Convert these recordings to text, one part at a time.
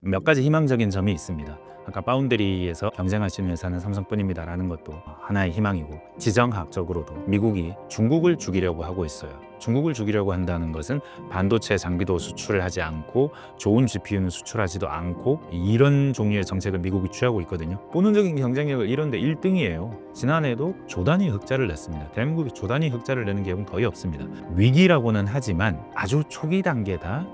몇 가지 희망적인 점이 있습니다. 아까 파운드리에서 경쟁할 수 있는 회사는 삼성뿐입니다라는 것도 하나의 희망이고, 지정학적으로도 미국이 중국을 죽이려고 하고 있어요. 중국을 죽이려고 한다는 것은 반도체 장비도 수출을 하지 않고 좋은 GPU는 수출하지도 않고 이런 종류의 정책을 미국이 취하고 있거든요. 본능적인 경쟁력을 이런데 1등이에요. 지난해에도 조단위 흑자를 냈습니다. 대한민국이 조단위 흑자를 내는 기업은 거의 없습니다. 위기라고는 하지만 아주 초기 단계다.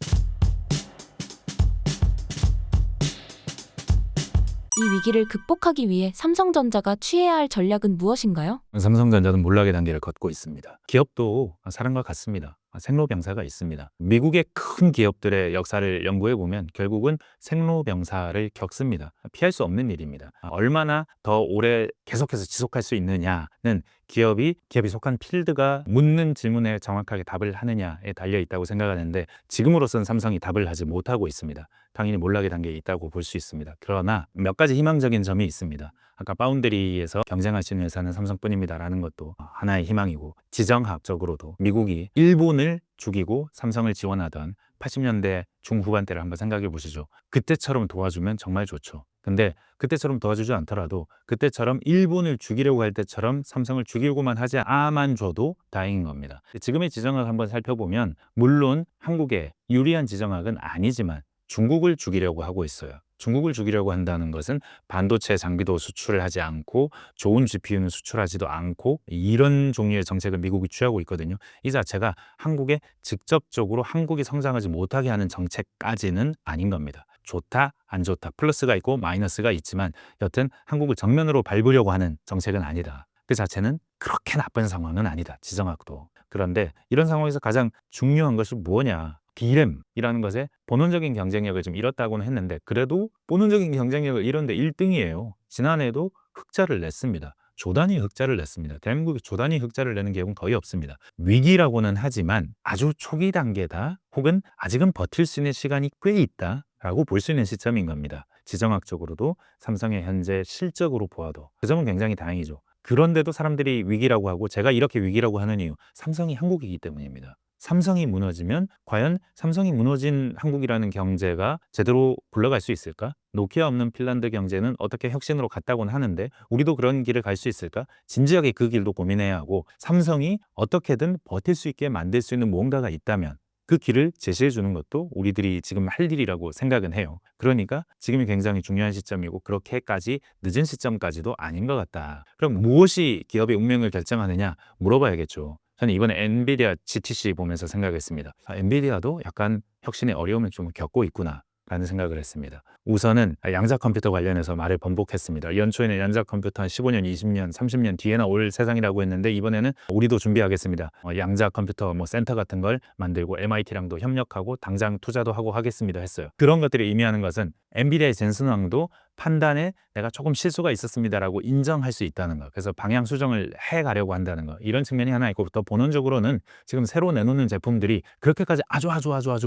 이 위기를 극복하기 위해 삼성전자가 취해야 할 전략은 무엇인가요? 삼성전자는 몰락의 단계를 걷고 있습니다. 기업도 사람과 같습니다. 생로병사가 있습니다. 미국의 큰 기업들의 역사를 연구해 보면 결국은 생로병사를 겪습니다. 피할 수 없는 일입니다. 얼마나 더 오래 계속해서 지속할 수 있느냐는 기업이 속한 필드가 묻는 질문에 정확하게 답을 하느냐에 달려 있다고 생각하는데, 지금으로서는 삼성이 답을 하지 못하고 있습니다. 당연히 몰락의 단계에 있다고 볼 수 있습니다. 그러나 몇 가지 희망적인 점이 있습니다. 아까 파운드리에서 경쟁할 수 있는 회사는 삼성뿐입니다라는 것도 하나의 희망이고, 지정학적으로도 미국이 일본을 죽이고 삼성을 지원하던 80년대 중후반대를 한번 생각해 보시죠. 그때처럼 도와주면 정말 좋죠. 근데 그때처럼 도와주지 않더라도 그때처럼 일본을 죽이려고 할 때처럼 삼성을 죽이고만 하지 않아만 줘도 다행인 겁니다. 지금의 지정학 한번 살펴보면 물론 한국에 유리한 지정학은 아니지만 중국을 죽이려고 하고 있어요. 중국을 죽이려고 한다는 것은 반도체 장비도 수출을 하지 않고 좋은 GPU는 수출하지도 않고 이런 종류의 정책을 미국이 취하고 있거든요. 이 자체가 한국에 직접적으로 한국이 성장하지 못하게 하는 정책까지는 아닌 겁니다. 좋다, 안 좋다, 플러스가 있고 마이너스가 있지만 여튼 한국을 정면으로 밟으려고 하는 정책은 아니다. 그 자체는 그렇게 나쁜 상황은 아니다, 지정학도. 그런데 이런 상황에서 가장 중요한 것이 뭐냐? D램이라는 것에 본원적인 경쟁력을 좀 잃었다고는 했는데, 그래도 본원적인 경쟁력을 잃었는데 1등이에요. 지난해에도 흑자를 냈습니다. 조단위 흑자를 냈습니다. 대한민국이 조단위 흑자를 내는 기업은 거의 없습니다. 위기라고는 하지만 아주 초기 단계다, 혹은 아직은 버틸 수 있는 시간이 꽤 있다라고 볼 수 있는 시점인 겁니다. 지정학적으로도 삼성의 현재 실적으로 보아도 그 점은 굉장히 다행이죠. 그런데도 사람들이 위기라고 하고, 제가 이렇게 위기라고 하는 이유, 삼성이 한국이기 때문입니다. 삼성이 무너지면 과연 삼성이 무너진 한국이라는 경제가 제대로 굴러갈 수 있을까? 노키아 없는 핀란드 경제는 어떻게 혁신으로 갔다고는 하는데 우리도 그런 길을 갈 수 있을까? 진지하게 그 길도 고민해야 하고, 삼성이 어떻게든 버틸 수 있게 만들 수 있는 무언가가 있다면 그 길을 제시해 주는 것도 우리들이 지금 할 일이라고 생각은 해요. 그러니까 지금이 굉장히 중요한 시점이고, 그렇게까지 늦은 시점까지도 아닌 것 같다. 그럼 무엇이 기업의 운명을 결정하느냐 물어봐야겠죠. 저는 이번에 엔비디아 GTC 보면서 생각했습니다. 엔비디아도 약간 혁신의 어려움을 좀 겪고 있구나 라는 생각을 했습니다. 우선은 양자 컴퓨터 관련해서 말을 번복했습니다. 연초에는 양자 컴퓨터 한 15년, 20년, 30년 뒤에나 올 세상이라고 했는데, 이번에는 우리도 준비하겠습니다. 양자 컴퓨터 센터 같은 걸 만들고 MIT랑도 협력하고 당장 투자도 하고 하겠습니다 했어요. 그런 것들이 의미하는 것은 엔비디아의 젠슨 왕도 판단에 내가 조금 실수가 있었습니다라고 인정할 수 있다는 거. 그래서 방향 수정을 해가려고 한다는 거. 이런 측면이 하나 있고, 더 본원적으로는 지금 새로 내놓는 제품들이 그렇게까지 아주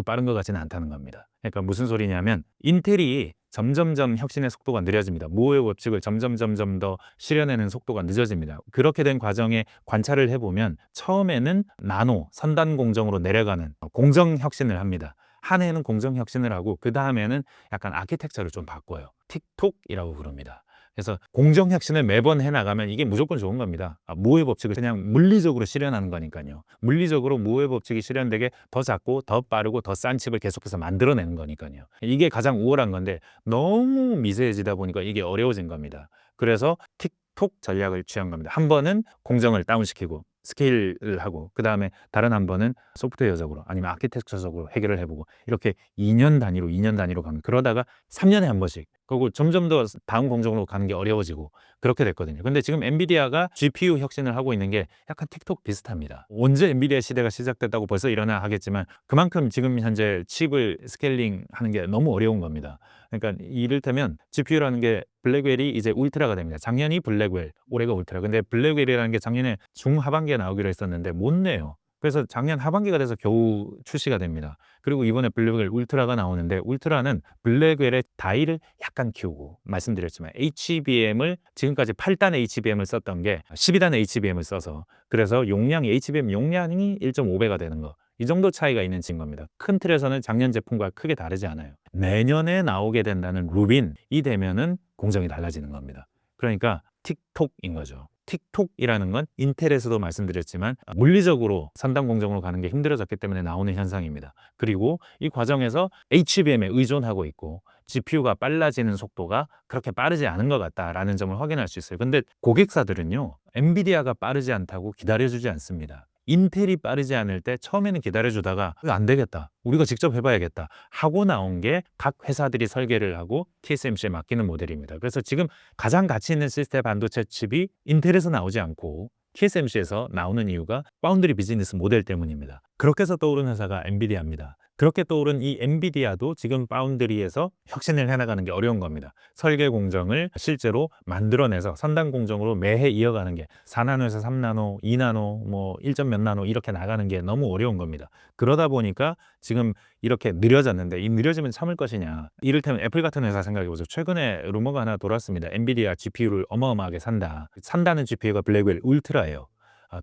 빠른 것 같지는 않다는 겁니다. 그러니까 무슨 소리냐면, 인텔이 점점점 혁신의 속도가 느려집니다. 무호의 법칙을 점점 더 실현하는 속도가 늦어집니다. 그렇게 된 과정에 관찰을 해보면 처음에는 나노, 선단 공정으로 내려가는 공정 혁신을 합니다. 한 해는 공정 혁신을 하고 그 다음에는 약간 아키텍처를 좀 바꿔요. 틱톡이라고 부릅니다. 그래서 공정 혁신을 매번 해나가면 이게 무조건 좋은 겁니다. 무호의 법칙을 그냥 물리적으로 실현하는 거니까요. 물리적으로 무호의 법칙이 실현되게 더 작고 더 빠르고 더 싼 칩을 계속해서 만들어내는 거니까요. 이게 가장 우월한 건데 너무 미세해지다 보니까 이게 어려워진 겁니다. 그래서 틱톡 전략을 취한 겁니다. 한 번은 공정을 다운시키고 스케일을 하고, 그 다음에 다른 한 번은 소프트웨어적으로 아니면 아키텍처적으로 해결을 해보고, 이렇게 2년 단위로 가면, 그러다가 3년에 한 번씩, 그리고 점점 더 다음 공정으로 가는 게 어려워지고 그렇게 됐거든요. 근데 지금 엔비디아가 GPU 혁신을 하고 있는 게 약간 틱톡 비슷합니다. 언제 엔비디아 시대가 시작됐다고 벌써 일어나 하겠지만, 그만큼 지금 현재 칩을 스케일링 하는 게 너무 어려운 겁니다. 그러니까 이를테면 GPU라는 게 블랙웰이 이제 울트라가 됩니다. 작년이 블랙웰, 올해가 울트라. 근데 블랙웰이라는 게 작년에 중하반기에 나오기로 했었는데 못 내요. 그래서 작년 하반기가 돼서 겨우 출시가 됩니다. 그리고 이번에 블랙웰 울트라가 나오는데, 울트라는 블랙웰의 다이를 약간 키우고, 말씀드렸지만 HBM을 지금까지 8단 HBM을 썼던 게 12단 HBM을 써서, 그래서 HBM 용량이 1.5배가 되는 거. 이 정도 차이가 있는 진 겁니다. 큰 틀에서는 작년 제품과 크게 다르지 않아요. 내년에 나오게 된다는 루빈, 이 되면은 공정이 달라지는 겁니다. 그러니까 틱톡인 거죠. 틱톡이라는 건 인텔에서도 말씀드렸지만 물리적으로 3단 공정으로 가는 게 힘들어졌기 때문에 나오는 현상입니다. 그리고 이 과정에서 HBM에 의존하고 있고 GPU가 빨라지는 속도가 그렇게 빠르지 않은 것 같다라는 점을 확인할 수 있어요. 근데 고객사들은요, 엔비디아가 빠르지 않다고 기다려주지 않습니다. 인텔이 빠르지 않을 때 처음에는 기다려주다가 이거 안 되겠다, 우리가 직접 해봐야겠다 하고 나온 게 각 회사들이 설계를 하고 TSMC에 맡기는 모델입니다. 그래서 지금 가장 가치 있는 시스템 반도체 칩이 인텔에서 나오지 않고 TSMC에서 나오는 이유가 파운드리 비즈니스 모델 때문입니다. 그렇게 해서 떠오른 회사가 엔비디아입니다. 그렇게 떠오른 이 엔비디아도 지금 파운드리에서 혁신을 해나가는 게 어려운 겁니다. 설계 공정을 실제로 만들어내서 선단 공정으로 매해 이어가는 게 4나노에서 3나노, 2나노, 뭐 1점 몇 나노 이렇게 나가는 게 너무 어려운 겁니다. 그러다 보니까 지금 이렇게 느려졌는데 이 느려지면 참을 것이냐. 이를테면 애플 같은 회사 생각해보죠. 최근에 루머가 하나 돌았습니다. 엔비디아 GPU를 어마어마하게 산다. 산다는 GPU가 블랙웰 울트라예요.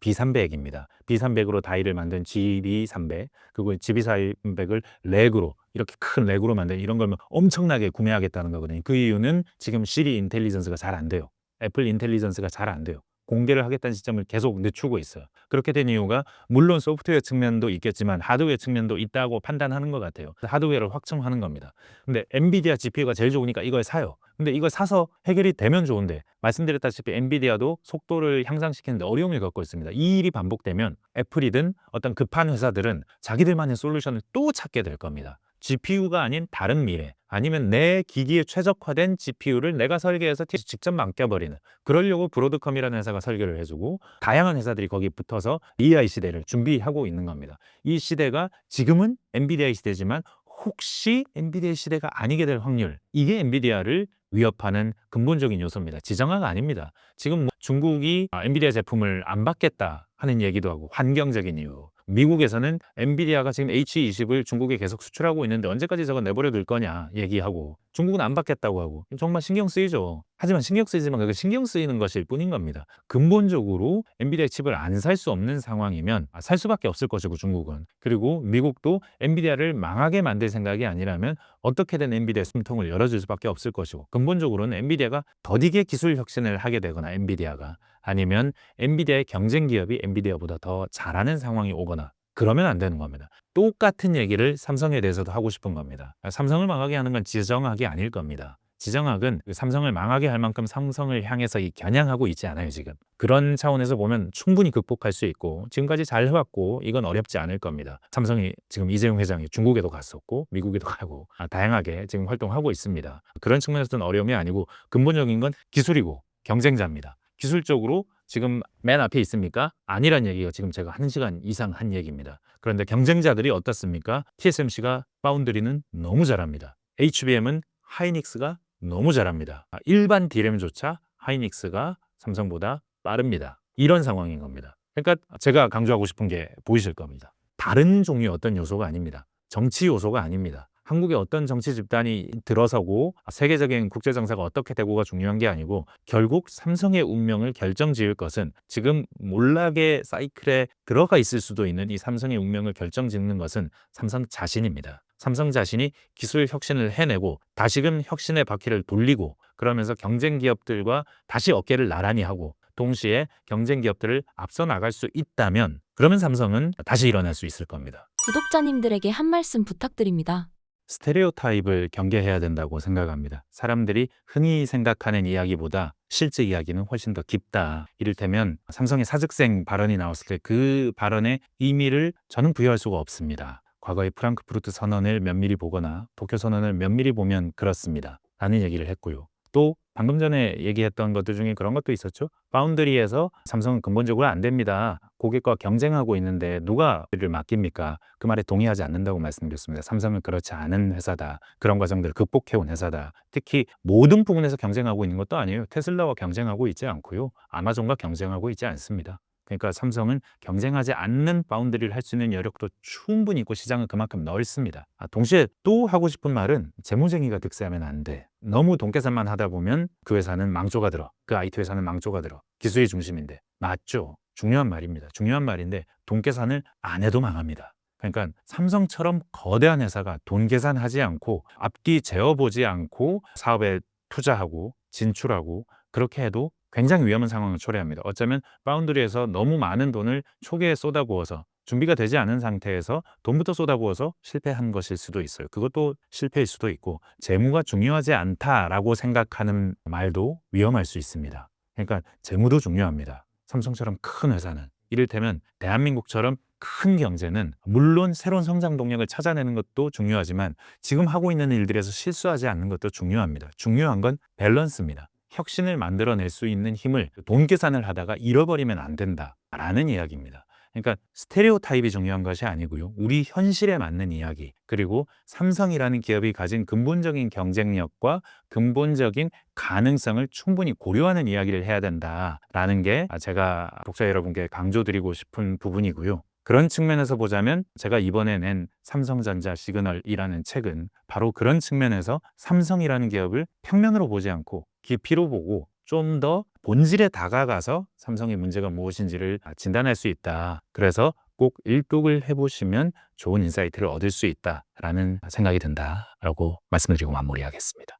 B300입니다. B300으로 다이를 만든 GB300, 그리고 GB300을 렉으로, 이렇게 큰 렉으로 만든 이런 걸 엄청나게 구매하겠다는 거거든요. 그 이유는 지금 시리 인텔리전스가 잘 안 돼요. 애플 인텔리전스가 잘 안 돼요. 공개를 하겠다는 시점을 계속 늦추고 있어요. 그렇게 된 이유가 물론 소프트웨어 측면도 있겠지만 하드웨어 측면도 있다고 판단하는 것 같아요. 하드웨어를 확충하는 겁니다. 근데 엔비디아 GPU가 제일 좋으니까 이걸 사요. 근데 이걸 사서 해결이 되면 좋은데 말씀드렸다시피 엔비디아도 속도를 향상시키는데 어려움을 겪고 있습니다. 이 일이 반복되면 애플이든 어떤 급한 회사들은 자기들만의 솔루션을 또 찾게 될 겁니다. GPU가 아닌 다른 미래, 아니면 내 기기에 최적화된 GPU를 내가 설계해서 직접 맡겨버리는, 그러려고 브로드컴이라는 회사가 설계를 해주고 다양한 회사들이 거기 붙어서 AI 시대를 준비하고 있는 겁니다. 이 시대가 지금은 엔비디아의 시대지만 혹시 엔비디아의 시대가 아니게 될 확률, 이게 엔비디아를 위협하는 근본적인 요소입니다. 지정화가 아닙니다. 지금 뭐 중국이 엔비디아 제품을 안 받겠다 하는 얘기도 하고, 환경적인 이유. 미국에서는 엔비디아가 지금 H20을 중국에 계속 수출하고 있는데 언제까지 저거 내버려 둘 거냐 얘기하고, 중국은 안 받겠다고 하고, 정말 신경 쓰이죠. 하지만 신경 쓰이지만 그게 신경 쓰이는 것일 뿐인 겁니다. 근본적으로 엔비디아 칩을 안 살 수 없는 상황이면 살 수밖에 없을 것이고, 중국은. 그리고 미국도 엔비디아를 망하게 만들 생각이 아니라면 어떻게든 엔비디아 숨통을 열어줄 수밖에 없을 것이고, 근본적으로는 엔비디아가 더디게 기술 혁신을 하게 되거나, 엔비디아가 아니면 엔비디아의 경쟁 기업이 엔비디아보다 더 잘하는 상황이 오거나, 그러면 안 되는 겁니다. 똑같은 얘기를 삼성에 대해서도 하고 싶은 겁니다. 삼성을 망하게 하는 건 지정학이 아닐 겁니다. 지정학은 삼성을 망하게 할 만큼 삼성을 향해서 겨냥하고 있지 않아요, 지금. 그런 차원에서 보면 충분히 극복할 수 있고 지금까지 잘 해왔고 이건 어렵지 않을 겁니다. 삼성이 지금 이재용 회장이 중국에도 갔었고 미국에도 가고 다양하게 지금 활동하고 있습니다. 그런 측면에서는 어려움이 아니고 근본적인 건 기술이고 경쟁자입니다. 기술적으로 지금 맨 앞에 있습니까? 아니란 얘기가 지금 제가 1시간 이상 한 얘기입니다. 그런데 경쟁자들이 어떻습니까? TSMC가 파운드리는 너무 잘합니다. HBM은 하이닉스가 너무 잘합니다. 일반 D램조차 하이닉스가 삼성보다 빠릅니다. 이런 상황인 겁니다. 그러니까 제가 강조하고 싶은 게 보이실 겁니다. 다른 종류의 어떤 요소가 아닙니다. 정치 요소가 아닙니다. 한국의 어떤 정치 집단이 들어서고 세계적인 국제 정세가 어떻게 되고가 중요한 게 아니고, 결국 삼성의 운명을 결정지을 것은, 지금 몰락의 사이클에 들어가 있을 수도 있는 이 삼성의 운명을 결정짓는 것은 삼성 자신입니다. 삼성 자신이 기술 혁신을 해내고 다시금 혁신의 바퀴를 돌리고, 그러면서 경쟁 기업들과 다시 어깨를 나란히 하고 동시에 경쟁 기업들을 앞서 나갈 수 있다면, 그러면 삼성은 다시 일어날 수 있을 겁니다. 구독자님들에게 한 말씀 부탁드립니다. 스테레오타입을 경계해야 된다고 생각합니다. 사람들이 흔히 생각하는 이야기보다 실제 이야기는 훨씬 더 깊다. 이를테면 삼성의 사직생 발언이 나왔을 때 그 발언의 의미를 저는 부여할 수가 없습니다. 과거의 프랑크푸르트 선언을 면밀히 보거나 도쿄 선언을 면밀히 보면 그렇습니다 라는 얘기를 했고요. 또 방금 전에 얘기했던 것들 중에 그런 것도 있었죠. 파운드리에서 삼성은 근본적으로 안 됩니다. 고객과 경쟁하고 있는데 누가 이를 맡깁니까? 그 말에 동의하지 않는다고 말씀드렸습니다. 삼성은 그렇지 않은 회사다. 그런 과정들을 극복해온 회사다. 특히 모든 부분에서 경쟁하고 있는 것도 아니에요. 테슬라와 경쟁하고 있지 않고요. 아마존과 경쟁하고 있지 않습니다. 그러니까 삼성은 경쟁하지 않는 바운드리를 할 수 있는 여력도 충분히 있고 시장은 그만큼 넓습니다. 동시에 또 하고 싶은 말은, 재무쟁이가 득세하면 안 돼. 너무 돈 계산만 하다 보면 그 회사는 망조가 들어. 그 IT 회사는 망조가 들어. 기술의 중심인데. 맞죠? 중요한 말입니다. 중요한 말인데 돈 계산을 안 해도 망합니다. 그러니까 삼성처럼 거대한 회사가 돈 계산하지 않고 앞뒤 재어보지 않고 사업에 투자하고 진출하고 그렇게 해도 굉장히 위험한 상황을 초래합니다. 어쩌면 파운드리에서 너무 많은 돈을 초기에 쏟아부어서 준비가 되지 않은 상태에서 돈부터 쏟아부어서 실패한 것일 수도 있어요. 그것도 실패일 수도 있고 재무가 중요하지 않다라고 생각하는 말도 위험할 수 있습니다. 그러니까 재무도 중요합니다. 삼성처럼 큰 회사는 이를테면 대한민국처럼 큰 경제는 물론 새로운 성장 동력을 찾아내는 것도 중요하지만 지금 하고 있는 일들에서 실수하지 않는 것도 중요합니다. 중요한 건 밸런스입니다. 혁신을 만들어낼 수 있는 힘을 돈 계산을 하다가 잃어버리면 안 된다라는 이야기입니다. 그러니까 스테레오 타입이 중요한 것이 아니고요. 우리 현실에 맞는 이야기, 그리고 삼성이라는 기업이 가진 근본적인 경쟁력과 근본적인 가능성을 충분히 고려하는 이야기를 해야 된다라는 게 제가 독자 여러분께 강조드리고 싶은 부분이고요. 그런 측면에서 보자면 제가 이번에 낸 삼성전자 시그널이라는 책은 바로 그런 측면에서 삼성이라는 기업을 평면으로 보지 않고 깊이로 보고 좀 더 본질에 다가가서 삼성의 문제가 무엇인지를 진단할 수 있다. 그래서 꼭 일독을 해보시면 좋은 인사이트를 얻을 수 있다라는 생각이 든다라고 말씀드리고 마무리하겠습니다.